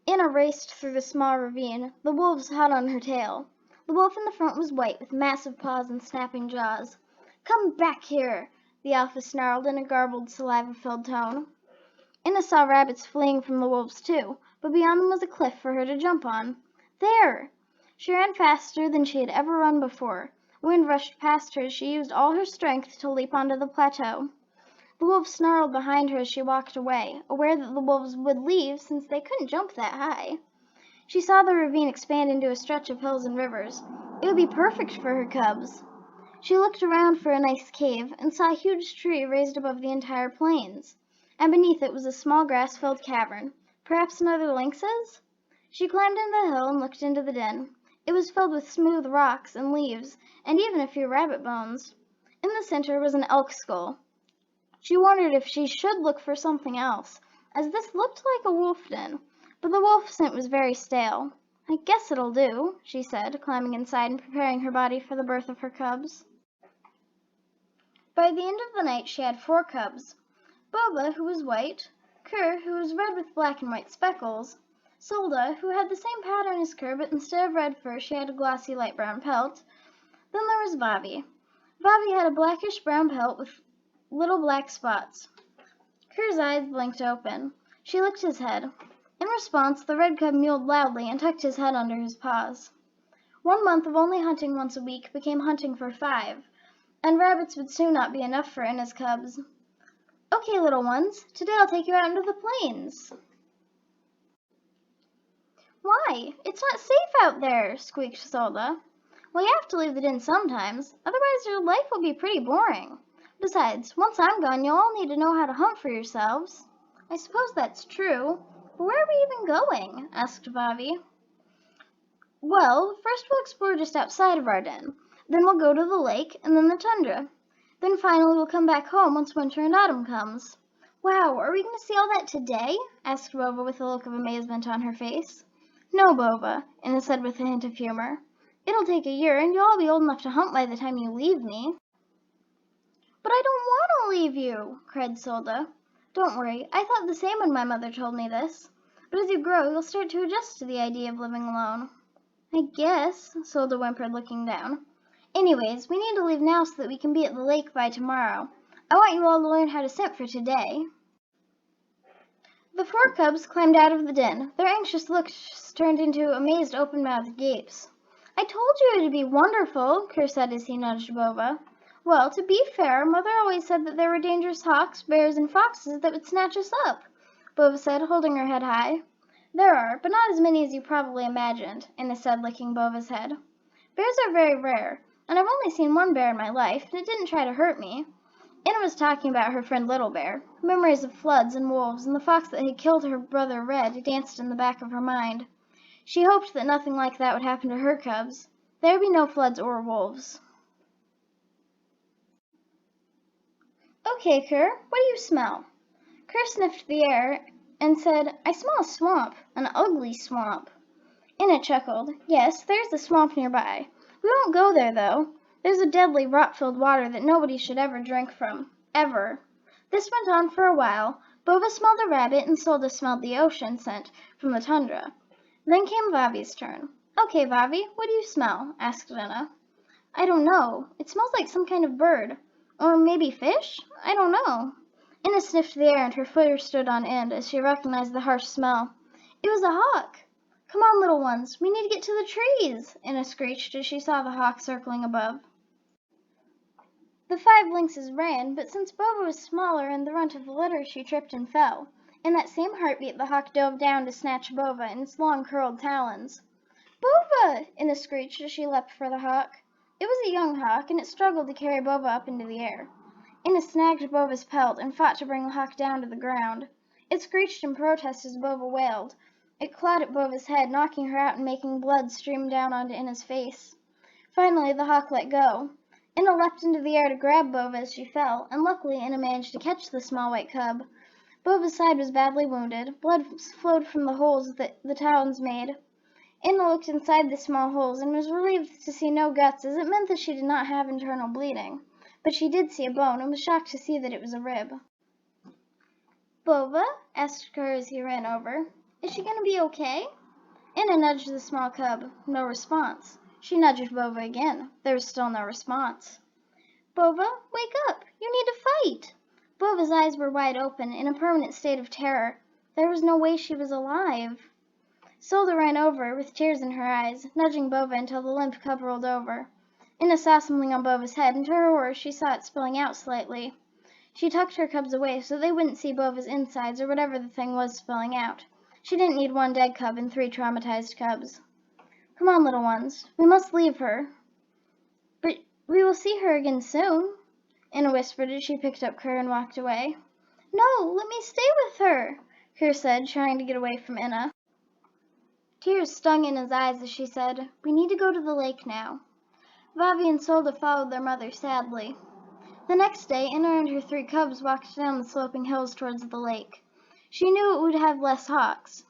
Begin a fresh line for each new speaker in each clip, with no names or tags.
Anna raced through the small ravine, the wolves hot on her tail. The wolf in the front was white, with massive paws and snapping jaws. "Come back here," the alpha snarled in a garbled, saliva-filled tone. Anna saw rabbits fleeing from the wolves too, but beyond them was a cliff for her to jump on. There! She ran faster than she had ever run before. The wind rushed past her as she used all her strength to leap onto the plateau. The wolf snarled behind her as she walked away, aware that the wolves would leave since they couldn't jump that high. She saw the ravine expand into a stretch of hills and rivers. It would be perfect for her cubs. She looked around for a nice cave and saw a huge tree raised above the entire plains, and beneath it was a small grass-filled cavern, perhaps another lynx's. She climbed into the hill and looked into the den. It was filled with smooth rocks and leaves, and even a few rabbit bones. In the center was an elk skull. She wondered if she should look for something else, as this looked like a wolf den, but the wolf scent was very stale. "I guess it'll do," she said, climbing inside and preparing her body for the birth of her cubs. By the end of the night she had 4 cubs: Boba, who was white; Ker, who was red with black and white speckles; Solda, who had the same pattern as Ker, but instead of red fur she had a glossy light brown pelt. Then there was Vavi. Vavi had a blackish brown pelt with little black spots. Ker's eyes blinked open. She licked his head. In response, the red cub mewed loudly and tucked his head under his paws. 1 month of only hunting once a week became hunting for 5, and rabbits would soon not be enough for Anna's cubs. "Okay, little ones, today I'll take you out into the plains." "Why? It's not safe out there," squeaked Solda. "Well, you have to leave the den sometimes, otherwise your life will be pretty boring. Besides, once I'm gone, you'll all need to know how to hunt for yourselves." "I suppose that's true. But where are we even going?" asked Vavi. "Well, first we'll explore just outside of our den. Then we'll go to the lake, and then the tundra. Then finally we'll come back home once winter and autumn comes." "Wow, are we going to see all that today?" asked Bova with a look of amazement on her face. "No, Bova," Anna said with a hint of humor. "It'll take a year, and you'll all be old enough to hunt by the time you leave me." "But I don't want to leave you," cried Solda. "Don't worry, I thought the same when my mother told me this. But as you grow, you'll start to adjust to the idea of living alone." "I guess," Solda whimpered, looking down. "Anyways, we need to leave now so that we can be at the lake by tomorrow. I want you all to learn how to scent for today." The 4 cubs climbed out of the den. Their anxious looks turned into amazed open-mouthed gapes. "I told you it'd be wonderful," Ker said as he nudged Bova. "Well, to be fair, Mother always said that there were dangerous hawks, bears, and foxes that would snatch us up," Bova said, holding her head high. "There are, but not as many as you probably imagined," Anna said, licking Bova's head. "Bears are very rare, and I've only seen 1 bear in my life, and it didn't try to hurt me." Anna was talking about her friend Little Bear. Memories of floods and wolves and the fox that had killed her brother Red danced in the back of her mind. She hoped that nothing like that would happen to her cubs. There would be no floods or wolves. "Okay, Ker, what do you smell?" Ker sniffed the air and said, "I smell a swamp, an ugly swamp." Anna chuckled. "Yes, there's a swamp nearby. We won't go there, though. There's a deadly, rot-filled water that nobody should ever drink from. Ever." This went on for a while. Bova smelled a rabbit and Solda smelled the ocean scent from the tundra. Then came Vavi's turn. "Okay, Vavi, what do you smell?" asked Anna. "I don't know. It smells like some kind of bird. Or maybe fish? I don't know." Anna sniffed the air and her fur stood on end as she recognized the harsh smell. It was a hawk. "Come on, little ones, we need to get to the trees," Anna screeched as she saw the hawk circling above. The 5 lynxes ran, but since Bova was smaller and the runt of the litter, she tripped and fell. In that same heartbeat, the hawk dove down to snatch Bova in its long, curled talons. "Bova!" Anna screeched as she leapt for the hawk. It was a young hawk, and it struggled to carry Bova up into the air. Anna snagged Bova's pelt and fought to bring the hawk down to the ground. It screeched in protest as Bova wailed. It clawed at Bova's head, knocking her out and making blood stream down onto Anna's face. Finally, the hawk let go. Anna leapt into the air to grab Bova as she fell, and luckily Anna managed to catch the small white cub. Bova's side was badly wounded. Blood flowed from the holes that the talons made. Anna looked inside the small holes and was relieved to see no guts, as it meant that she did not have internal bleeding. But she did see a bone, and was shocked to see that it was a rib. "Bova?" asked Ker as he ran over. Is she gonna be okay? Anna nudged the small cub. No response. She nudged Bova again. There was still no response. Bova, wake up! You need to fight! Bova's eyes were wide open, in a permanent state of terror. There was no way she was alive. Solda ran over, with tears in her eyes, nudging Bova until the limp cub rolled over. Inna saw something on Bova's head, and to her horror she saw it spilling out slightly. She tucked her cubs away so they wouldn't see Bova's insides or whatever the thing was spilling out. She didn't need one dead cub and 3 traumatized cubs. Come on, little ones. We must leave her. But we will see her again soon, Inna whispered as she picked up Kerr and walked away. No, let me stay with her, Kerr said, trying to get away from Inna. Tears stung Inna's eyes as she said, We need to go to the lake now. Vavi and Solda followed their mother sadly. The next day, Inna and her 3 cubs walked down the sloping hills towards the lake. She knew it would have less hawks.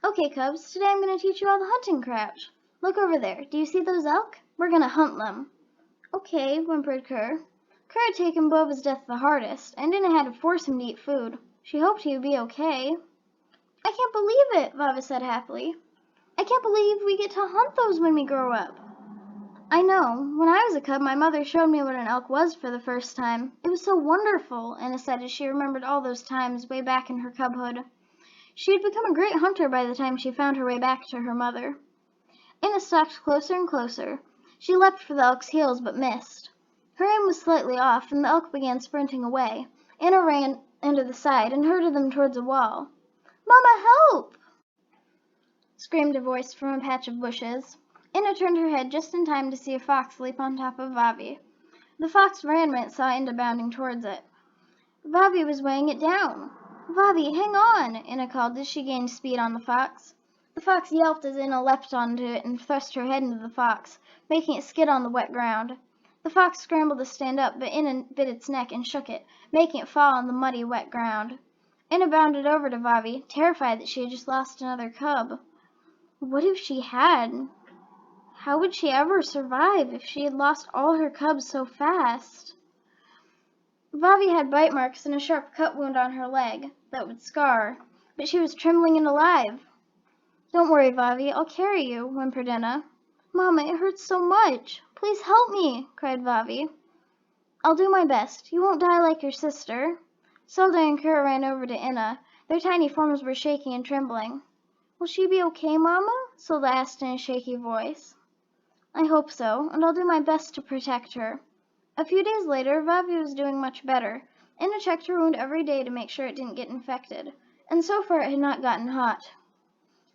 Okay, cubs, today I'm going to teach you all the hunting crouch. Look over there. Do you see those elk? We're going to hunt them. Okay, whimpered Kerr. Kerr had taken Bova's death the hardest, and Inna had to force him to eat food. She hoped he would be okay. I can't believe it, Vava said happily. I can't believe we get to hunt those when we grow up. I know. When I was a cub, my mother showed me what an elk was for the first time. It was so wonderful, Inna said as she remembered all those times way back in her cubhood. She had become a great hunter by the time she found her way back to her mother. Inna stalked closer and closer. She leapt for the elk's heels but missed. Her aim was slightly off, and the elk began sprinting away. Inna ran into the side and herded them towards a wall. Mama, help! Screamed a voice from a patch of bushes. Inna turned her head just in time to see a fox leap on top of Vavi. The fox ran when it saw Inna bounding towards it. Vavi was weighing it down. Vavi, hang on, Inna called as she gained speed on the fox. The fox yelped as Inna leapt onto it and thrust her head into the fox, making it skid on the wet ground. The fox scrambled to stand up, but Inna bit its neck and shook it, making it fall on the muddy, wet ground. Inna bounded over to Vavi, terrified that she had just lost another cub. What if she had? How would she ever survive if she had lost all her cubs so fast? Vavi had bite marks and a sharp cut wound on her leg that would scar, but she was trembling and alive. Don't worry, Vavi, I'll carry you, whimpered Inna. Mama, it hurts so much. Please help me, cried Vavi. I'll do my best. You won't die like your sister. Solda and Kerr ran over to Inna. Their tiny forms were shaking and trembling. Will she be okay, Mama? Solda asked in a shaky voice. I hope so, and I'll do my best to protect her. A few days later, Vavi was doing much better. Inna checked her wound every day to make sure it didn't get infected, and so far it had not gotten hot.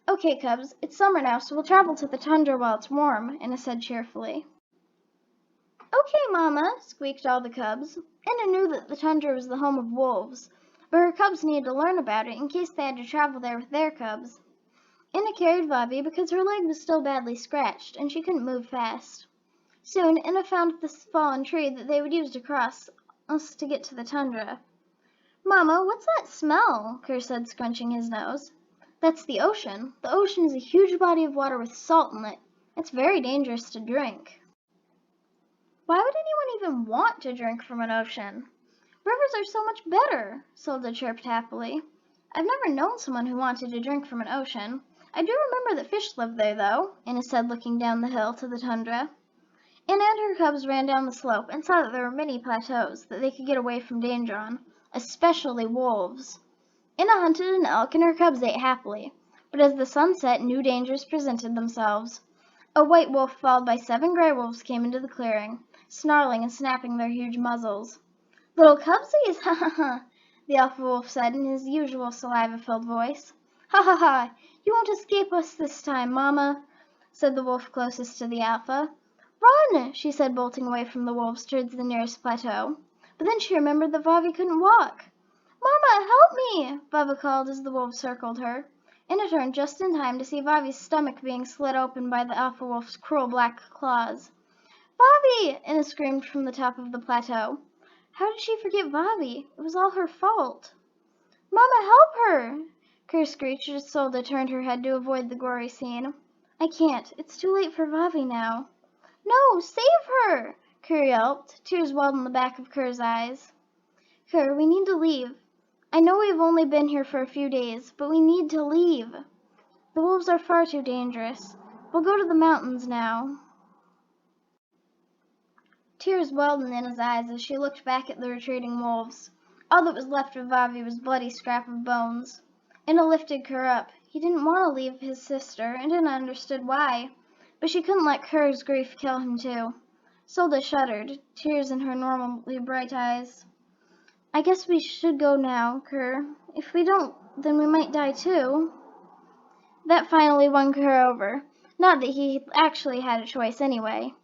Okay, cubs, it's summer now, so we'll travel to the tundra while it's warm, Inna said cheerfully. Okay, Mama, squeaked all the cubs. Inna knew that the tundra was the home of wolves, but her cubs needed to learn about it in case they had to travel there with their cubs. Inna carried Vavi because her leg was still badly scratched, and she couldn't move fast. Soon, Inna found this fallen tree that they would use to cross us to get to the tundra. Mama, what's that smell? Kerr said, scrunching his nose. That's the ocean. The ocean is a huge body of water with salt in it. It's very dangerous to drink. Why would anyone even want to drink from an ocean? Rivers are so much better, Solda chirped happily. I've never known someone who wanted to drink from an ocean. I do remember that fish live there, though, Inna said, looking down the hill to the tundra. Inna and her cubs ran down the slope and saw that there were many plateaus that they could get away from danger on, especially wolves. Inna hunted an elk and her cubs ate happily, but as the sun set, new dangers presented themselves. A white wolf followed by 7 gray wolves came into the clearing, snarling and snapping their huge muzzles. Little cubsies, ha ha ha, the alpha wolf said in his usual saliva-filled voice. Ha ha ha, you won't escape us this time, Mama, said the wolf closest to the alpha. Run, she said, bolting away from the wolves towards the nearest plateau. But then she remembered that Vavi couldn't walk. Mama, help me, Vava called as the wolves circled her. Inna turned just in time to see Vavi's stomach being slit open by the alpha wolf's cruel black claws. Vavi! Inna screamed from the top of the plateau. How did she forget Vavi? It was all her fault. Mama, help her! Kerr screeched as Solda turned her head to avoid the gory scene. I can't. It's too late for Vavi now. No, save her! Kerr yelped. Tears welled in the back of Kerr's eyes. Kerr, we need to leave. I know we've only been here for a few days, but we need to leave. The wolves are far too dangerous. We'll go to the mountains now. Tears welled in Anna's eyes as she looked back at the retreating wolves. All that was left of Vavi was a bloody scrap of bones. Anna lifted Kerr up. He didn't want to leave his sister, and Anna understood why. But she couldn't let Kerr's grief kill him too. Solda shuddered, tears in her normally bright eyes. I guess we should go now, Kerr. If we don't, then we might die too. That finally won Kerr over. Not that he actually had a choice anyway.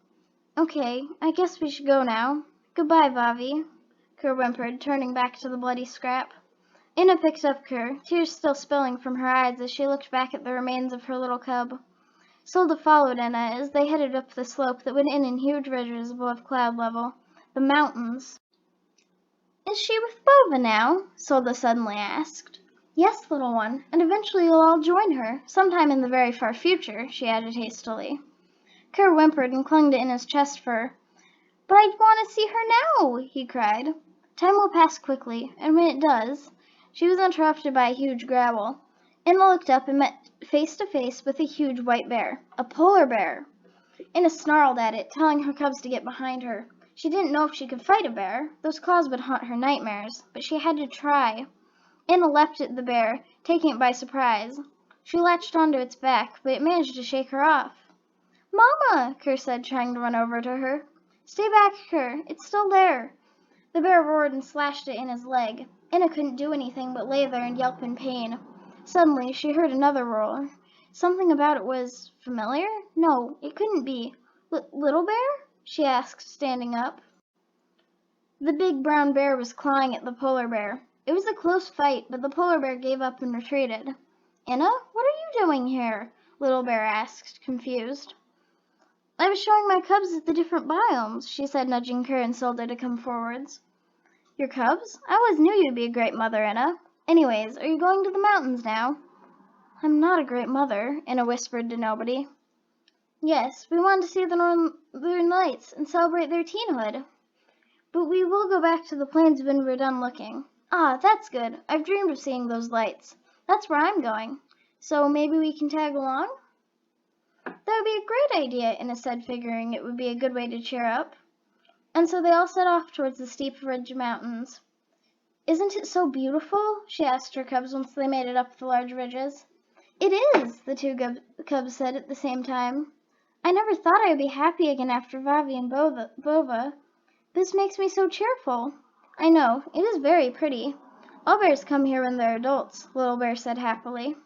Okay, I guess we should go now. Goodbye, Vavi, Kerr whimpered, turning back to the bloody scrap. Anna picked up Kerr, tears still spilling from her eyes as she looked back at the remains of her little cub. Solda followed Anna as they headed up the slope that went in huge ridges above cloud level. The mountains. Is she with Bova now? Solda suddenly asked. Yes, little one, and eventually you'll all join her, sometime in the very far future, she added hastily. Kerr whimpered and clung to Anna's chest fur. But I want to see her now, he cried. Time will pass quickly, and when it does... She was interrupted by a huge growl. Anna looked up and met face to face with a huge white bear, a polar bear. Anna snarled at it, telling her cubs to get behind her. She didn't know if she could fight a bear. Those claws would haunt her nightmares, but she had to try. Anna leapt at the bear, taking it by surprise. She latched onto its back, but it managed to shake her off. Mama, Kerr said, trying to run over to her. Stay back, Kerr. It's still there. The bear roared and slashed at Anna's leg. Anna couldn't do anything but lay there and yelp in pain. Suddenly, she heard another roar. Something about it was familiar? No, it couldn't be. Little bear? She asked, standing up. The big brown bear was clawing at the polar bear. It was a close fight, but the polar bear gave up and retreated. Anna, what are you doing here? Little bear asked, confused. I was showing my cubs the different biomes, she said, nudging Kerr and Solda to come forwards. Your cubs? I always knew you'd be a great mother, Anna. Anyways, are you going to the mountains now? I'm not a great mother, Anna whispered to nobody. Yes, we want to see the Northern Lights and celebrate their teenhood. But we will go back to the plains when we're done looking. Ah, that's good. I've dreamed of seeing those lights. That's where I'm going. So maybe we can tag along? That would be a great idea, Anna said, figuring it would be a good way to cheer up. And so they all set off towards the steep ridge mountains. Isn't it so beautiful? She asked her cubs once they made it up the large ridges. It is, the two cubs said at the same time. I never thought I would be happy again after Vavi and Bova. This makes me so cheerful. I know, it is very pretty. All bears come here when they're adults, Little Bear said happily.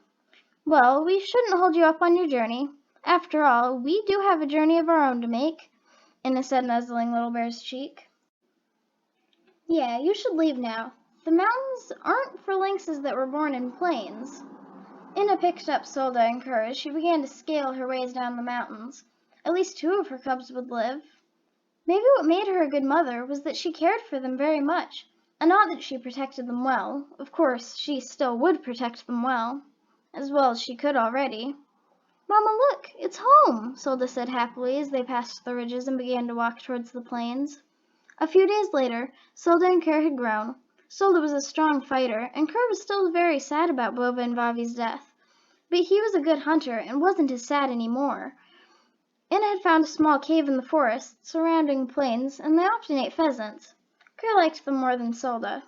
Well, we shouldn't hold you up on your journey. After all, we do have a journey of our own to make, Anna said, nuzzling Little Bear's cheek. Yeah, you should leave now. The mountains aren't for lynxes that were born in plains. Anna picked up Solda and Kerr as she began to scale her ways down the mountains. At least two of her cubs would live. Maybe what made her a good mother was that she cared for them very much, and not that she protected them well. Of course, she still would protect them well as she could already. Mama, look, it's home, Solda said happily as they passed the ridges and began to walk towards the plains. A few days later, Solda and Kerr had grown. Solda was a strong fighter, and Kerr was still very sad about Bova and Vavi's death. But he was a good hunter and wasn't as sad anymore. Anna had found a small cave in the forest surrounding the plains, and they often ate pheasants. Kerr liked them more than Solda.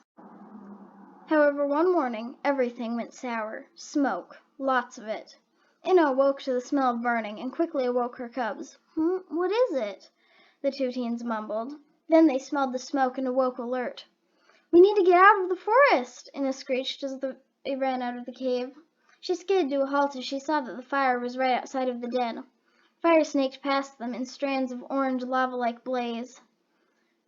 However, one morning, everything went sour. Smoke. Lots of it. Anna awoke to the smell of burning and quickly awoke her cubs. What is it? The two teens mumbled. Then they smelled the smoke and awoke alert. We need to get out of the forest, Anna screeched as they ran out of the cave. She skidded to a halt as she saw that the fire was right outside of the den. Fire snaked past them in strands of orange lava-like blaze,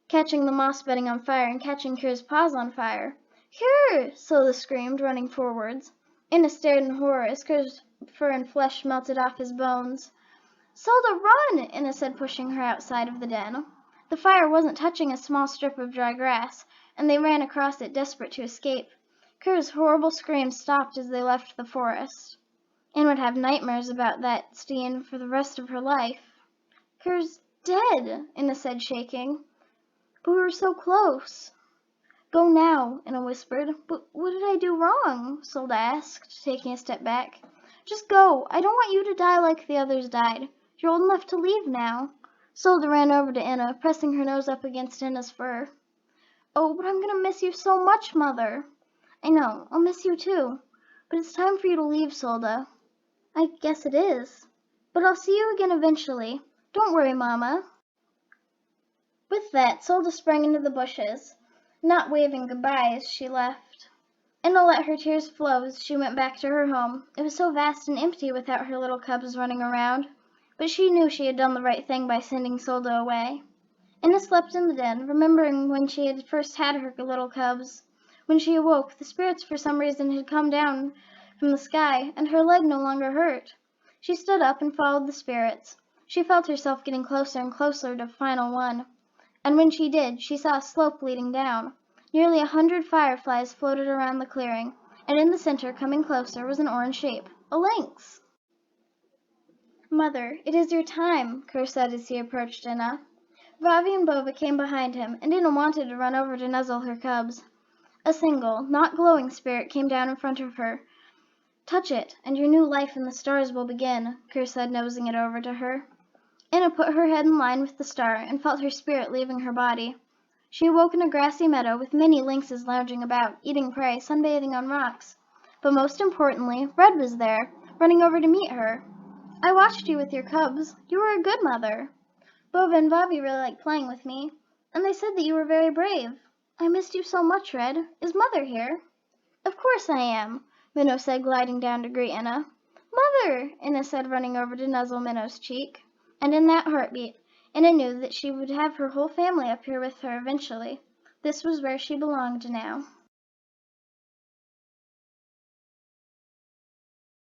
catching the moss bedding on fire and catching Kerr's paws on fire. Kerr! Solda screamed, running forwards. Anna stared in horror as Kerr's fur and flesh melted off his bones. Solda, run! Anna said, pushing her outside of the den. The fire wasn't touching a small strip of dry grass, and they ran across it, desperate to escape. Kerr's horrible screams stopped as they left the forest. Anne would have nightmares about that Steen for the rest of her life. Kerr's dead, Anna said, shaking. But we were so close. Go now, Anna whispered. But what did I do wrong? Solda asked, taking a step back. Just go. I don't want you to die like the others died. You're old enough to leave now. Solda ran over to Inna, pressing her nose up against Inna's fur. Oh, but I'm gonna miss you so much, Mother. I know, I'll miss you too. But it's time for you to leave, Solda. I guess it is. But I'll see you again eventually. Don't worry, Mama. With that, Solda sprang into the bushes, not waving goodbye as she left. Inna let her tears flow as she went back to her home. It was so vast and empty without her little cubs running around, but she knew she had done the right thing by sending Solda away. Inna slept in the den, remembering when she had first had her little cubs. When she awoke, the spirits for some reason had come down from the sky, and her leg no longer hurt. She stood up and followed the spirits. She felt herself getting closer and closer to the final one, and when she did, she saw a slope leading down. Nearly 100 fireflies floated around the clearing, and in the center, coming closer, was an orange shape, a lynx. Mother, it is your time, Kerr said as he approached Inna. Vavi and Bova came behind him, and Inna wanted to run over to nuzzle her cubs. A single, not glowing spirit came down in front of her. Touch it, and your new life in the stars will begin, Kerr said, nosing it over to her. Inna put her head in line with the star and felt her spirit leaving her body. She awoke in a grassy meadow with many lynxes lounging about, eating prey, sunbathing on rocks. But most importantly, Red was there, running over to meet her. I watched you with your cubs. You were a good mother. Bova and Vavi really liked playing with me, and they said that you were very brave. I missed you so much, Red. Is Mother here? Of course I am, Minnow said, gliding down to greet Inna. Mother, Inna said, running over to nuzzle Minnow's cheek. And in that heartbeat, Inna knew that she would have her whole family up here with her eventually. This was where she belonged now.